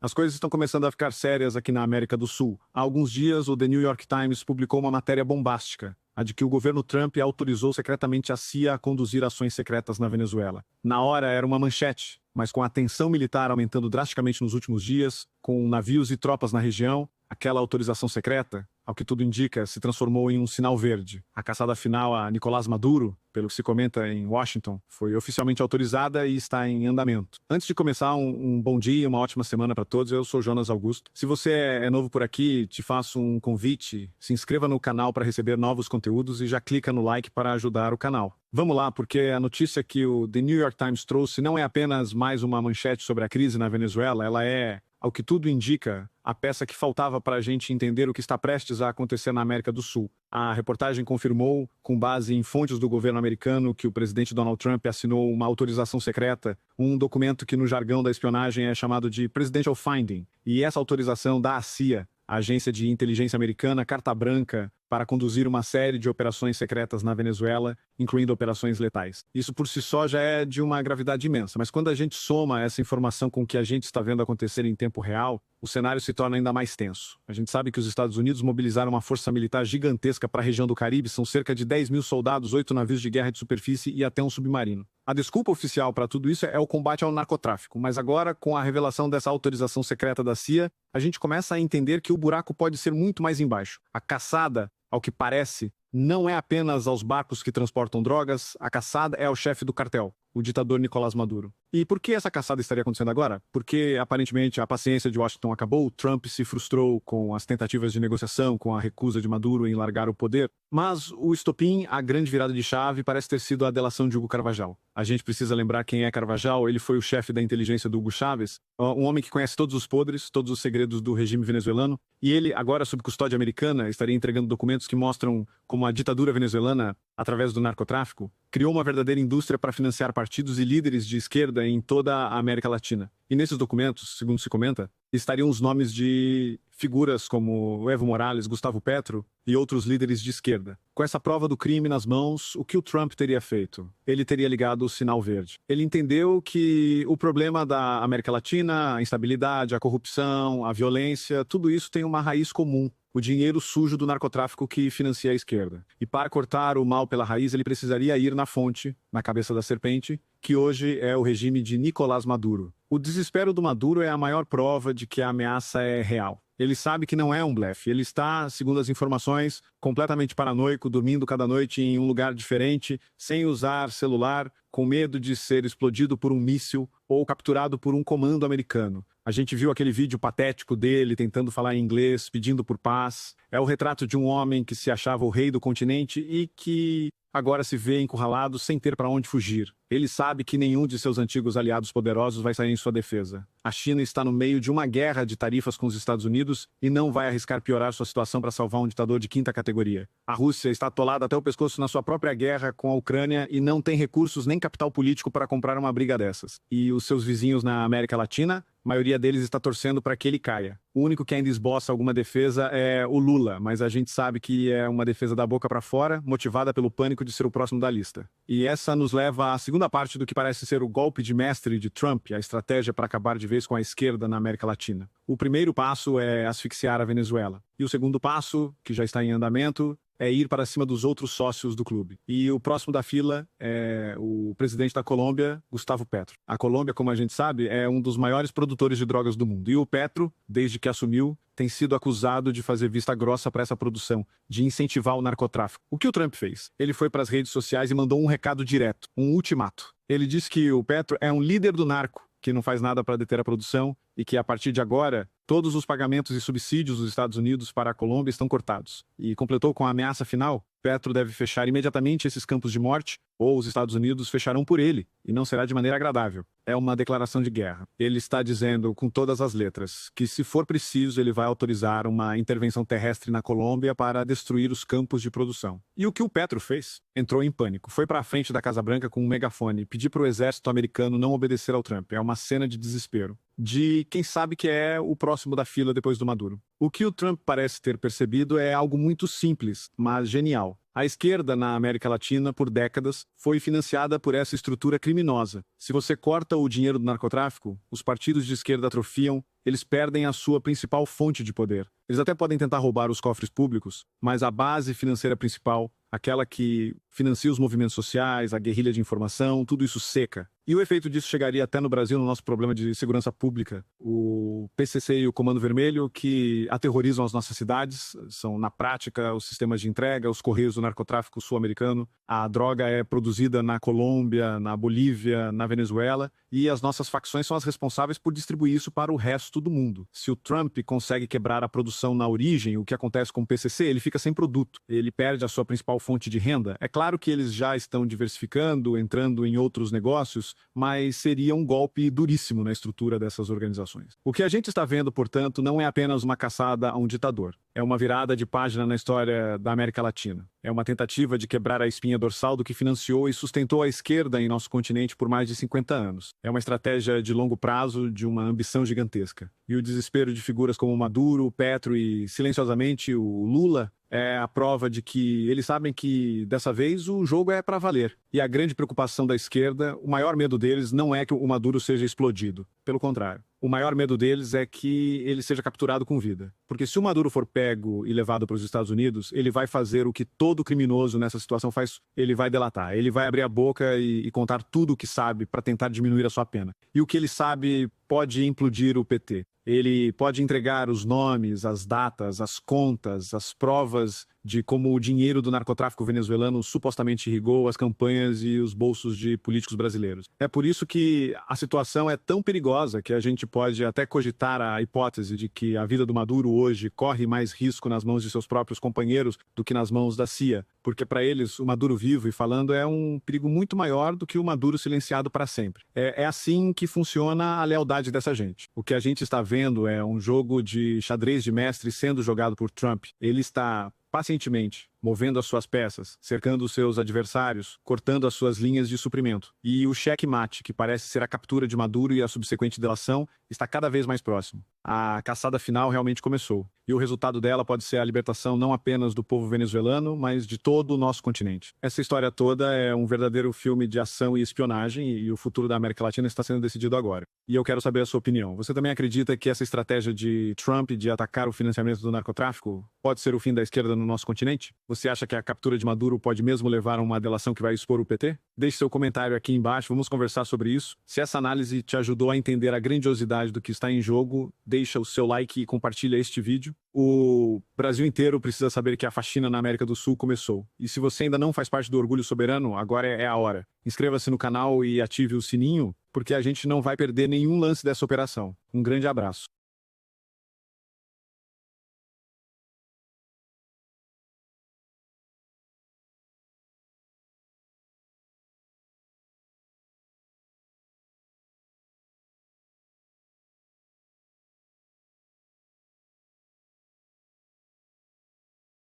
As coisas estão começando a ficar sérias aqui na América do Sul. Há alguns dias, o The New York Times publicou uma matéria bombástica, a de que o governo Trump autorizou secretamente a CIA a conduzir ações secretas na Venezuela. Na hora era uma manchete, mas com a tensão militar aumentando drasticamente nos últimos dias, com navios e tropas na região, aquela autorização secreta, ao que tudo indica, se transformou em um sinal verde. A caçada final a Nicolás Maduro, pelo que se comenta em Washington, foi oficialmente autorizada e está em andamento. Antes de começar, um bom dia e uma ótima semana para todos. Eu sou Jonas Augusto. Se você é novo por aqui, te faço um convite. Se inscreva no canal para receber novos conteúdos e já clica no like para ajudar o canal. Vamos lá, porque a notícia que o The New York Times trouxe não é apenas mais uma manchete sobre a crise na Venezuela, ela é, ao que tudo indica, a peça que faltava para a gente entender o que está prestes a acontecer na América do Sul. A reportagem confirmou, com base em fontes do governo americano, que o presidente Donald Trump assinou uma autorização secreta, um documento que no jargão da espionagem é chamado de Presidential Finding. E essa autorização dá à CIA, a agência de inteligência americana, carta branca para conduzir uma série de operações secretas na Venezuela, incluindo operações letais. Isso por si só já é de uma gravidade imensa, mas quando a gente soma essa informação com o que a gente está vendo acontecer em tempo real, o cenário se torna ainda mais tenso. A gente sabe que os Estados Unidos mobilizaram uma força militar gigantesca para a região do Caribe, são cerca de 10 mil soldados, 8 navios de guerra de superfície e até um submarino. A desculpa oficial para tudo isso é o combate ao narcotráfico, mas agora, com a revelação dessa autorização secreta da CIA, a gente começa a entender que o buraco pode ser muito mais embaixo. A caçada, ao que parece, não é apenas aos barcos que transportam drogas, a caçada é ao chefe do cartel, o ditador Nicolás Maduro. E por que essa caçada estaria acontecendo agora? Porque, aparentemente, a paciência de Washington acabou, Trump se frustrou com as tentativas de negociação, com a recusa de Maduro em largar o poder, mas o estopim, a grande virada de chave, parece ter sido a delação de Hugo Carvajal. A gente precisa lembrar quem é Carvajal, ele foi o chefe da inteligência do Hugo Chávez, um homem que conhece todos os podres, todos os segredos do regime venezuelano, e ele, agora sob custódia americana, estaria entregando documentos que mostram como a ditadura venezuelana, através do narcotráfico, criou uma verdadeira indústria para financiar partidos e líderes de esquerda em toda a América Latina. E nesses documentos, segundo se comenta, estariam os nomes de figuras como Evo Morales, Gustavo Petro e outros líderes de esquerda. Com essa prova do crime nas mãos, o que o Trump teria feito? Ele teria ligado o sinal verde. Ele entendeu que o problema da América Latina, a instabilidade, a corrupção, a violência, tudo isso tem uma raiz comum. O dinheiro sujo do narcotráfico que financia a esquerda. E para cortar o mal pela raiz, ele precisaria ir na fonte, na cabeça da serpente, que hoje é o regime de Nicolás Maduro. O desespero do Maduro é a maior prova de que a ameaça é real. Ele sabe que não é um blefe. Ele está, segundo as informações, completamente paranoico, dormindo cada noite em um lugar diferente, sem usar celular, com medo de ser explodido por um míssil ou capturado por um comando americano. A gente viu aquele vídeo patético dele tentando falar em inglês, pedindo por paz. É o retrato de um homem que se achava o rei do continente e que agora se vê encurralado sem ter para onde fugir. Ele sabe que nenhum de seus antigos aliados poderosos vai sair em sua defesa. A China está no meio de uma guerra de tarifas com os Estados Unidos e não vai arriscar piorar sua situação para salvar um ditador de quinta categoria. A Rússia está atolada até o pescoço na sua própria guerra com a Ucrânia e não tem recursos nem capital político para comprar uma briga dessas. E os seus vizinhos na América Latina, a maioria deles está torcendo para que ele caia. O único que ainda esboça alguma defesa é o Lula, mas a gente sabe que é uma defesa da boca para fora, motivada pelo pânico de ser o próximo da lista. E essa nos leva à segunda parte do que parece ser o golpe de mestre de Trump, a estratégia para acabar de vez com a esquerda na América Latina. O primeiro passo é asfixiar a Venezuela. E o segundo passo, que já está em andamento, é ir para cima dos outros sócios do clube. E o próximo da fila é o presidente da Colômbia, Gustavo Petro. A Colômbia, como a gente sabe, é um dos maiores produtores de drogas do mundo. E o Petro, desde que assumiu, tem sido acusado de fazer vista grossa para essa produção, de incentivar o narcotráfico. O que o Trump fez? Ele foi para as redes sociais e mandou um recado direto, um ultimato. Ele disse que o Petro é um líder do narco, que não faz nada para deter a produção e que, a partir de agora, todos os pagamentos e subsídios dos Estados Unidos para a Colômbia estão cortados. E completou com a ameaça final: Petro deve fechar imediatamente esses campos de morte, ou os Estados Unidos fecharão por ele, e não será de maneira agradável. É uma declaração de guerra. Ele está dizendo, com todas as letras, que se for preciso, ele vai autorizar uma intervenção terrestre na Colômbia para destruir os campos de produção. E o que o Petro fez? Entrou em pânico. Foi para a frente da Casa Branca com um megafone, pedir para o exército americano não obedecer ao Trump. É uma cena de desespero. De quem sabe que é o próximo da fila depois do Maduro. O que o Trump parece ter percebido é algo muito simples, mas genial. A esquerda na América Latina, por décadas, foi financiada por essa estrutura criminosa. Se você corta o dinheiro do narcotráfico, os partidos de esquerda atrofiam eles perdem a sua principal fonte de poder. Eles até podem tentar roubar os cofres públicos, mas a base financeira principal, aquela que financia os movimentos sociais, a guerrilha de informação, tudo isso seca. E o efeito disso chegaria até no Brasil, no nosso problema de segurança pública. O PCC e o Comando Vermelho, que aterrorizam as nossas cidades, são, na prática, os sistemas de entrega, os correios do narcotráfico sul-americano. A droga é produzida na Colômbia, na Bolívia, na Venezuela, e as nossas facções são as responsáveis por distribuir isso para o resto do mundo. Se o Trump consegue quebrar a produção na origem, o que acontece com o PCC, ele fica sem produto. Ele perde a sua principal fonte de renda. É claro que eles já estão diversificando, entrando em outros negócios, mas seria um golpe duríssimo na estrutura dessas organizações. O que a gente está vendo, portanto, não é apenas uma caçada a um ditador. É uma virada de página na história da América Latina. É uma tentativa de quebrar a espinha dorsal do que financiou e sustentou a esquerda em nosso continente por mais de 50 anos. É uma estratégia de longo prazo, de uma ambição gigantesca. E o desespero de figuras como Maduro, Petro e, silenciosamente, o Lula é a prova de que eles sabem que, dessa vez, o jogo é para valer. E a grande preocupação da esquerda, o maior medo deles não é que o Maduro seja explodido. Pelo contrário. O maior medo deles é que ele seja capturado com vida. Porque se o Maduro for pego e levado para os Estados Unidos, ele vai fazer o que todo criminoso nessa situação faz. Ele vai delatar. Ele vai abrir a boca e contar tudo o que sabe para tentar diminuir a sua pena. E o que ele sabe pode implodir o PT. Ele pode entregar os nomes, as datas, as contas, as provas de como o dinheiro do narcotráfico venezuelano supostamente irrigou as campanhas e os bolsos de políticos brasileiros. É por isso que a situação é tão perigosa que a gente pode até cogitar a hipótese de que a vida do Maduro hoje corre mais risco nas mãos de seus próprios companheiros do que nas mãos da CIA, porque para eles o Maduro vivo e falando é um perigo muito maior do que o Maduro silenciado para sempre. É assim que funciona a lealdade dessa gente. O que a gente está vendo é um jogo de xadrez de mestre sendo jogado por Trump. Ele está pacientemente movendo as suas peças, cercando os seus adversários, cortando as suas linhas de suprimento. E o checkmate, que parece ser a captura de Maduro e a subsequente delação, está cada vez mais próximo. A caçada final realmente começou. E o resultado dela pode ser a libertação não apenas do povo venezuelano, mas de todo o nosso continente. Essa história toda é um verdadeiro filme de ação e espionagem, e o futuro da América Latina está sendo decidido agora. E eu quero saber a sua opinião. Você também acredita que essa estratégia de Trump de atacar o financiamento do narcotráfico pode ser o fim da esquerda no nosso continente? Você acha que a captura de Maduro pode mesmo levar a uma delação que vai expor o PT? Deixe seu comentário aqui embaixo, vamos conversar sobre isso. Se essa análise te ajudou a entender a grandiosidade do que está em jogo, deixa o seu like e compartilha este vídeo. O Brasil inteiro precisa saber que a faxina na América do Sul começou. E se você ainda não faz parte do Orgulho Soberano, agora é a hora. Inscreva-se no canal e ative o sininho, porque a gente não vai perder nenhum lance dessa operação. Um grande abraço.